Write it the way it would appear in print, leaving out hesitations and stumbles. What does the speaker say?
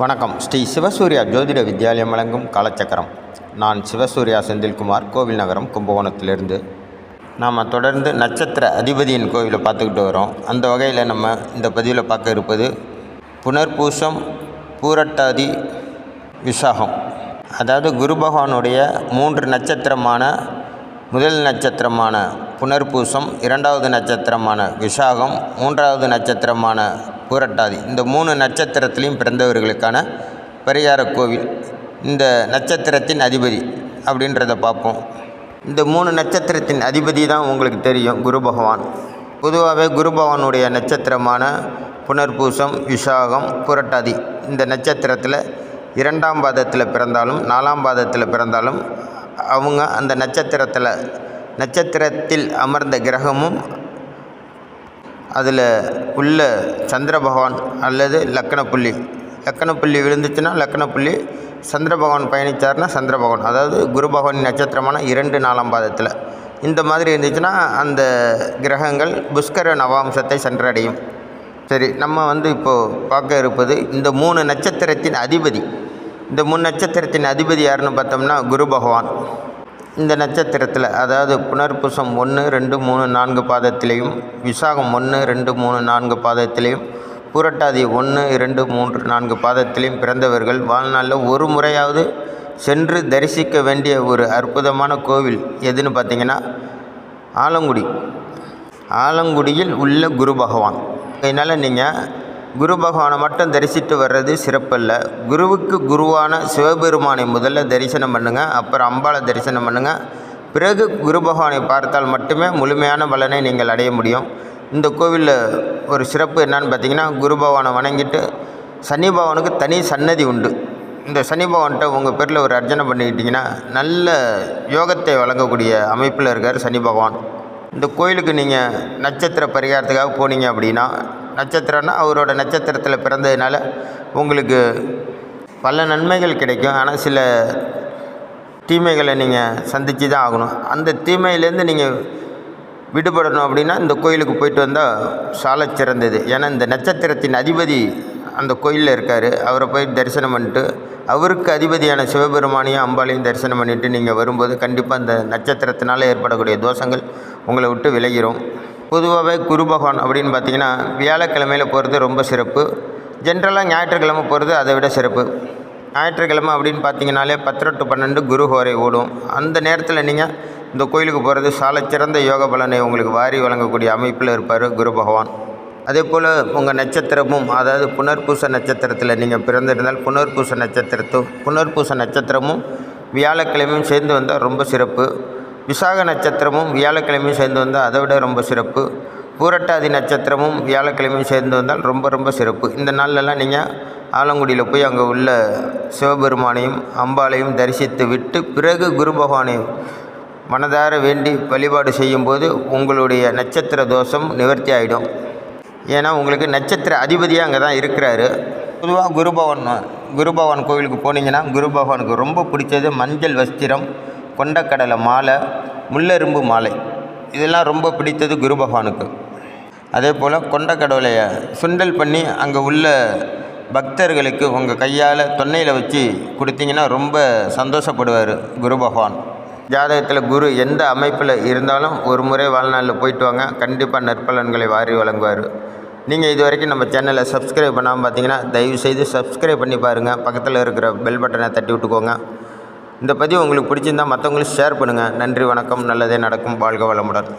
வணக்கம். ஸ்ரீ சிவசூர்யா ஜோதிட வித்யாலயம் வழங்கும் காலச்சக்கரம். நான் சிவசூர்யா செந்தில்குமார், கோவில் நகரம், கும்பகோணத்திலிருந்து. நாம் தொடர்ந்து நட்சத்திர அதிபதியின் கோவிலை பார்த்துக்கிட்டு வரோம். அந்த வகையில் நம்ம இந்த பதிவில் பார்க்க இருப்பது புனர்பூசம், பூரட்டாதி, விசாகம். அதாவது குரு பகவானுடைய 3 நட்சத்திரமான முதல் நட்சத்திரமான புனர்பூசம், 2வது நட்சத்திரமான விசாகம், 3வது நட்சத்திரமான பூரட்டாதி, இந்த 3 நட்சத்திரத்திலையும் பிறந்தவர்களுக்கான பரிகார கோவில், இந்த நட்சத்திரத்தின் அதிபதி அப்படின்றத பார்ப்போம். இந்த 3 நட்சத்திரத்தின் அதிபதி தான் உங்களுக்கு தெரியும், குரு பகவான். பொதுவாகவே குரு பகவானுடைய நட்சத்திரமான புனர்பூசம், விசாகம், பூரட்டாதி இந்த நட்சத்திரத்தில் 2ஆம் பாதத்தில் பிறந்தாலும் 4ஆம் பாதத்தில் பிறந்தாலும் அவங்க அந்த நட்சத்திரத்தில் அமர்ந்த கிரகமும் அதில் உள்ள சந்திர பகவான் அல்லது லக்கணப்புள்ளி விழுந்துச்சுன்னா லக்கணப்புள்ளி, சந்திர பகவான் பயணித்தார்னா சந்திர பகவான், அதாவது குரு பகவான் நட்சத்திரமான 2, 4ஆம் பாதத்தில் இந்த மாதிரி இருந்துச்சுன்னா அந்த கிரகங்கள் புஷ்கர நவாம்சத்தை சென்றடையும். சரி, நம்ம இப்போது பார்க்க இருப்பது இந்த 3 நட்சத்திரத்தின் அதிபதி. இந்த 3 நட்சத்திரத்தின் அதிபதி யாருன்னு பார்த்தோம்னா குரு பகவான். இந்த நட்சத்திரத்தில் அதாவது புனர்பூசம் 1, 2, 3, 4 பாதத்திலையும், விசாகம் 1, 2, 3, 4 பாதத்திலையும், பூரட்டாதி 1, 2, 3, 4 பாதத்திலையும் பிறந்தவர்கள் வாழ்நாளில் ஒரு முறையாவது சென்று தரிசிக்க வேண்டிய ஒரு அற்புதமான கோவில் எதுன்னு பார்த்திங்கன்னா ஆலங்குடியில் உள்ள குரு பகவான். அதனால் நீங்கள் குரு பகவானை மட்டும் தரிசித்து வர்றது சிறப்பல்ல. குருவுக்கு குருவான சிவபெருமானை முதல்ல தரிசனம் பண்ணுங்கள், அப்புறம் அம்பாளை தரிசனம் பண்ணுங்கள். பிறகு குரு பகவானை பார்த்தால் மட்டுமே முழுமையான பலனை நீங்கள் அடைய முடியும். இந்த கோவிலில் ஒரு சிறப்பு என்னன்னு பார்த்தீங்கன்னா, குரு பகவானை வணங்கிட்டு சனி பகவானுக்கு தனி சன்னதி உண்டு. இந்த சனி பகவான்கிட்ட உங்கள் பேரில் ஒரு அர்ச்சனை பண்ணிக்கிட்டிங்கன்னா நல்ல யோகத்தை வழங்கக்கூடிய அமைப்பில் இருக்கார் சனி பகவான். இந்த கோயிலுக்கு நீங்கள் நட்சத்திர பரிகாரத்துக்காக போனீங்க அப்படின்னா, நட்சத்திரம்னா அவரோட நட்சத்திரத்தில் பிறந்ததுனால உங்களுக்கு பல நன்மைகள் கிடைக்கும். ஆனால் சில தீமைகளை நீங்கள் சந்தித்து தான் ஆகணும். அந்த தீமையிலேருந்து நீங்கள் விடுபடணும் அப்படின்னா இந்த கோயிலுக்கு போயிட்டு வந்தால் சால சிறந்தது. ஏன்னா இந்த நட்சத்திரத்தின் அதிபதி அந்த கோயிலில் இருக்கார். அவரை போய் தரிசனம் பண்ணிட்டு அவருக்கு அதிபதியான சிவபெருமானையும் அம்பாளையும் தரிசனம் பண்ணிவிட்டு நீங்கள் வரும்போது கண்டிப்பாக அந்த நட்சத்திரத்தினால் ஏற்படக்கூடிய தோஷங்கள் உங்களை விட்டு விலகிடும். பொதுவாகவே குரு பகவான் அப்படின்னு பார்த்திங்கன்னா வியாழக்கிழமையில் போகிறது ரொம்ப சிறப்பு. ஜென்ரலாக ஞாயிற்றுக்கிழமை போகிறது அதை விட சிறப்பு. ஞாயிற்றுக்கிழமை அப்படின்னு பார்த்திங்கனாலே 10 to 12 குரு ஹோரை ஓடும். அந்த நேரத்தில் நீங்கள் இந்த கோயிலுக்கு போகிறது சாலச்சிறந்த யோக பலனை உங்களுக்கு வாரி வழங்கக்கூடிய அமைப்பில் இருப்பார் குரு பகவான். அதே போல் உங்கள் நட்சத்திரமும், அதாவது புனர்பூச நட்சத்திரத்தில் நீங்கள் பிறந்திருந்தால் புனர்பூச நட்சத்திரமும் வியாழக்கிழமையும் சேர்ந்து வந்தால் ரொம்ப சிறப்பு. விசாக நட்சத்திரமும் வியாழக்கிழமையும் சேர்ந்து வந்தால் அதை விட ரொம்ப சிறப்பு. பூரட்டாதி நட்சத்திரமும் வியாழக்கிழமையும் சேர்ந்து வந்தால் ரொம்ப ரொம்ப சிறப்பு. இந்த நாள்லலாம் நீங்கள் ஆலங்குடியில் போய் அங்கே உள்ள சிவபெருமானையும் அம்பாளையும் தரிசித்து விட்டு பிறகு குரு பகவானை மனதார வேண்டி வழிபாடு செய்யும்போது உங்களுடைய நட்சத்திர தோஷம் நிவர்த்தி ஆகிடும். ஏன்னா உங்களுக்கு நட்சத்திர அதிபதியாக அங்கே தான் இருக்கிறாரு. பொதுவாக குரு பகவான் கோவிலுக்கு போனீங்கன்னா குரு பகவானுக்கு ரொம்ப பிடிச்சது மஞ்சள் வஸ்திரம், கொண்டக்கடலை மாலை, முள்ளெரும்பு மாலை, இதெல்லாம் ரொம்ப பிடித்தது குரு பகவானுக்கு. அதே போல் கொண்டக்கடலையை சுண்டல் பண்ணி அங்கே உள்ள பக்தர்களுக்கு உங்கள் கையால் தொன்னையில் வச்சு கொடுத்தீங்கன்னா ரொம்ப சந்தோஷப்படுவார் குரு பகவான். ஜாதகத்தில் குரு எந்த அமைப்பில் இருந்தாலும் ஒரு முறை வாழ்நாளில் போயிட்டு வாங்க, கண்டிப்பாக நற்பலன்களை வாரி வழங்குவார். நீங்கள் இது வரைக்கும் நம்ம சேனலை சப்ஸ்கிரைப் பண்ணாமல் பார்த்தீங்கன்னா தயவுசெய்து சப்ஸ்கிரைப் பண்ணி பாருங்கள். பக்கத்தில் இருக்கிற பெல் பட்டனை தட்டி விட்டுக்கோங்க. இந்த பதிவு உங்களுக்கு பிடிச்சிருந்தால் மற்றவங்களுக்கு ஷேர் பண்ணுங்கள். நன்றி, வணக்கம். நல்லதே நடக்கும். வாழ்க வளமுடன்.